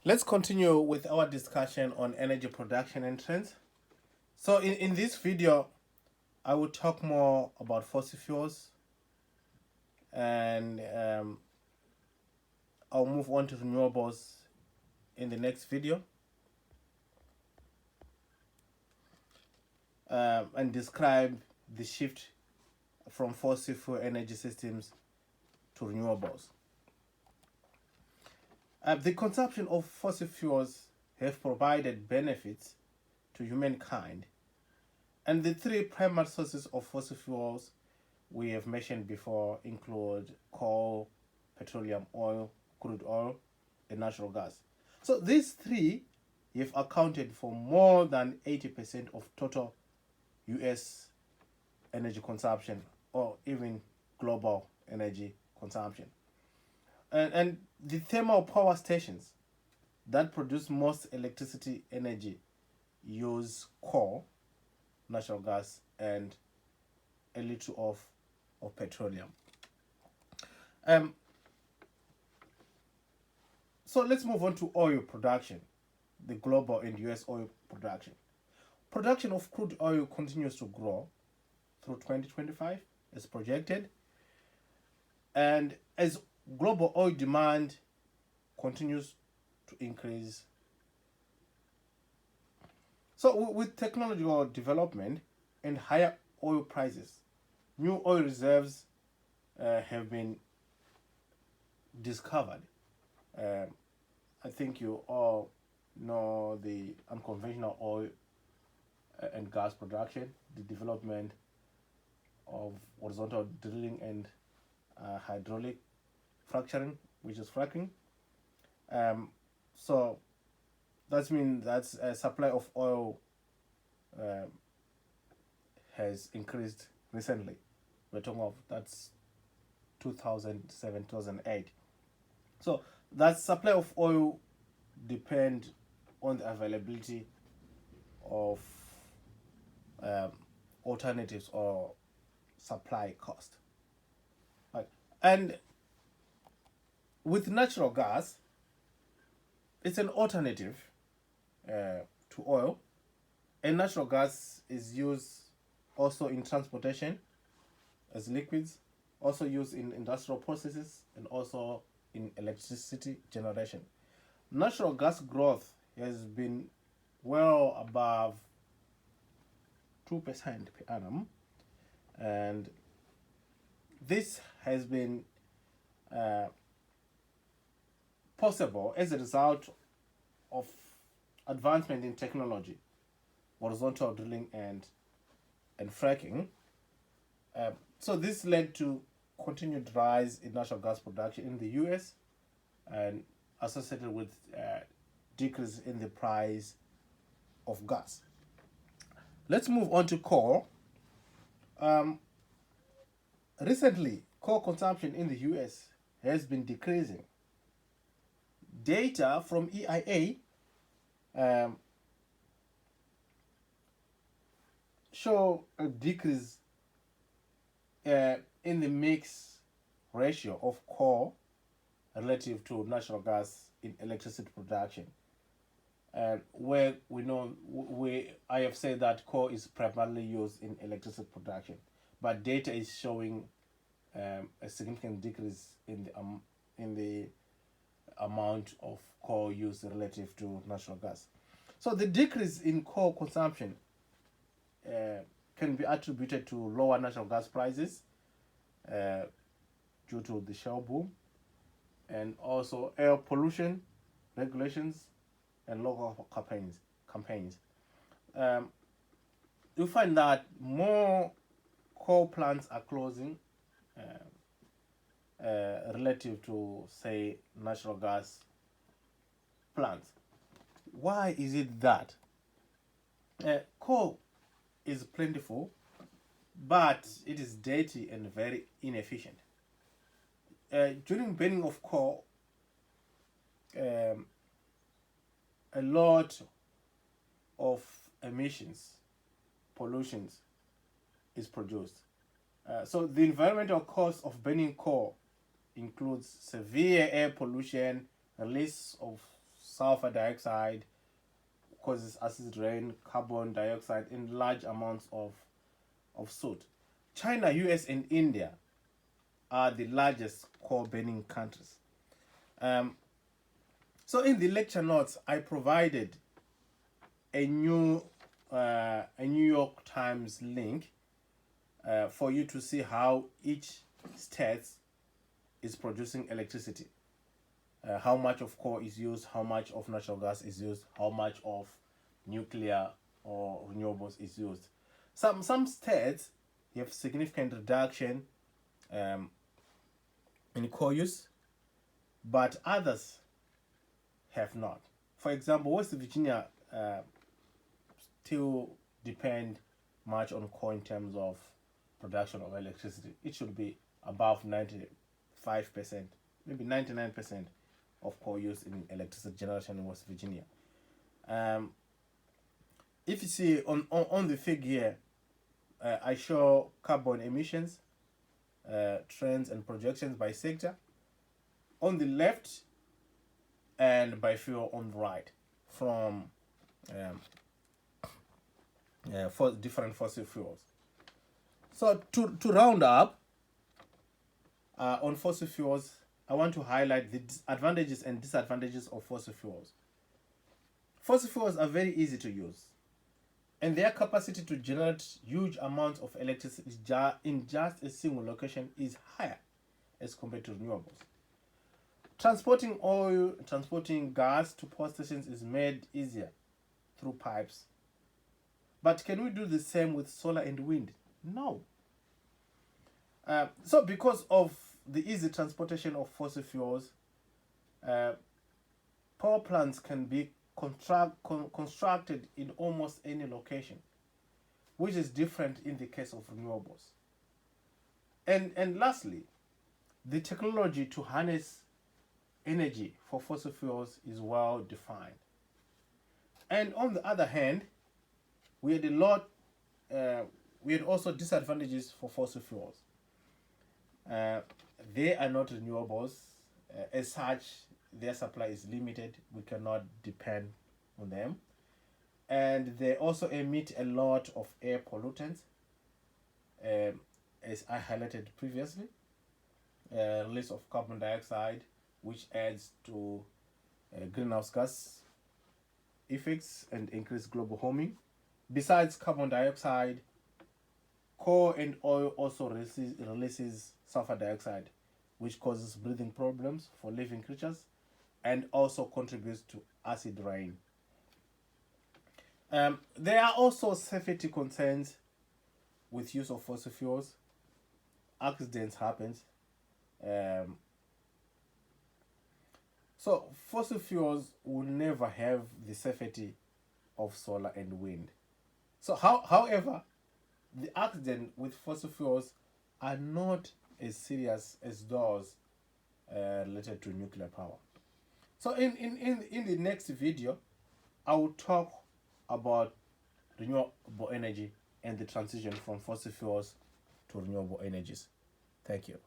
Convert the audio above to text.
Let's continue with our discussion on energy production and trends. So, in this video, I will talk more about fossil fuels and I'll move on to renewables in the next video and describe the shift from fossil fuel energy systems to renewables. The consumption of fossil fuels have provided benefits to humankind, and the three primary sources of fossil fuels we have mentioned before include coal, petroleum oil, crude oil, and natural gas. So these three have accounted for more than 80% of total US energy consumption or even global energy consumption. And the thermal power stations that produce most electricity energy use coal, natural gas, and a little of petroleum. Um, so let's move on to oil production, the global and US oil production. Production of crude oil continues to grow through 2025 as projected, and as global oil demand continues to increase. So, with technological development and higher oil prices, new oil reserves have been discovered. Um, I think you all know the unconventional oil and gas production, the development of horizontal drilling and hydraulic fracturing, which is fracking. Um, so that means that supply of oil um, has increased recently. We're talking of that's 2007, 2008. So that supply of oil depend on the availability of um, alternatives or supply cost. Right. And with natural gas, it's an alternative to oil, and natural gas is used also in transportation as liquids, also used in industrial processes, and also in electricity generation. Natural gas growth has been well above 2% per annum, and this has been uh, possible as a result of advancement in technology, horizontal drilling and fracking. So this led to continued rise in natural gas production in the US and associated with decrease in the price of gas. Let's move on to coal. Um, Recently, coal consumption in the US has been decreasing. Data from EIA show a decrease in the mix ratio of coal relative to natural gas in electricity production. Where we know I have said that coal is primarily used in electricity production, but data is showing a significant decrease in the amount of coal used relative to natural gas. So the decrease in coal consumption can be attributed to lower natural gas prices uh, due to the shale boom and also air pollution regulations and local campaigns. Um, you find that more coal plants are closing relative to, say, natural gas plants. Why is it that? Coal is plentiful, but it is dirty and very inefficient. During burning of coal, um, a lot of emissions, pollutions is produced. So the environmental cost of burning coal includes severe air pollution, release of sulfur dioxide, causes acid rain, carbon dioxide, and large amounts of soot. China, US, and India are the largest coal burning countries. So in the lecture notes, I provided a New York Times link for you to see how each state is producing electricity. How much of coal is used, how much of natural gas is used, how much of nuclear or renewables is used. Some states have significant reduction in coal use, but others have not. For example, West Virginia still depend much on coal in terms of production of electricity. It should be above 95%, maybe 99% of coal used in electricity generation in West Virginia. If you see on the figure here, I show carbon emissions, trends and projections by sector on the left and by fuel on the right from for different fossil fuels. So to round up on fossil fuels, I want to highlight the advantages and disadvantages of fossil fuels. Fossil fuels are very easy to use, and their capacity to generate huge amounts of electricity in just a single location is higher as compared to renewables. Transporting oil, transporting gas to power stations is made easier through pipes. But can we do the same with solar and wind? No. So because of the easy transportation of fossil fuels, power plants can be constructed in almost any location, which is different in the case of renewables. And lastly, the technology to harness energy for fossil fuels is well defined. And on the other hand, we had also disadvantages for fossil fuels. They are not renewables. As such, their supply is limited. We cannot depend on them. And they also emit a lot of air pollutants, as I highlighted previously. Release of carbon dioxide, which adds to greenhouse gas effects and increase global warming. Besides carbon dioxide, coal and oil also releases sulfur dioxide, which causes breathing problems for living creatures and also contributes to acid rain. There are also safety concerns with use of fossil fuels. Accidents happen. So fossil fuels will never have the safety of solar and wind. So however, the accidents with fossil fuels are not as serious as those related to nuclear power. So in the next video, I will talk about renewable energy and the transition from fossil fuels to renewable energies. Thank you.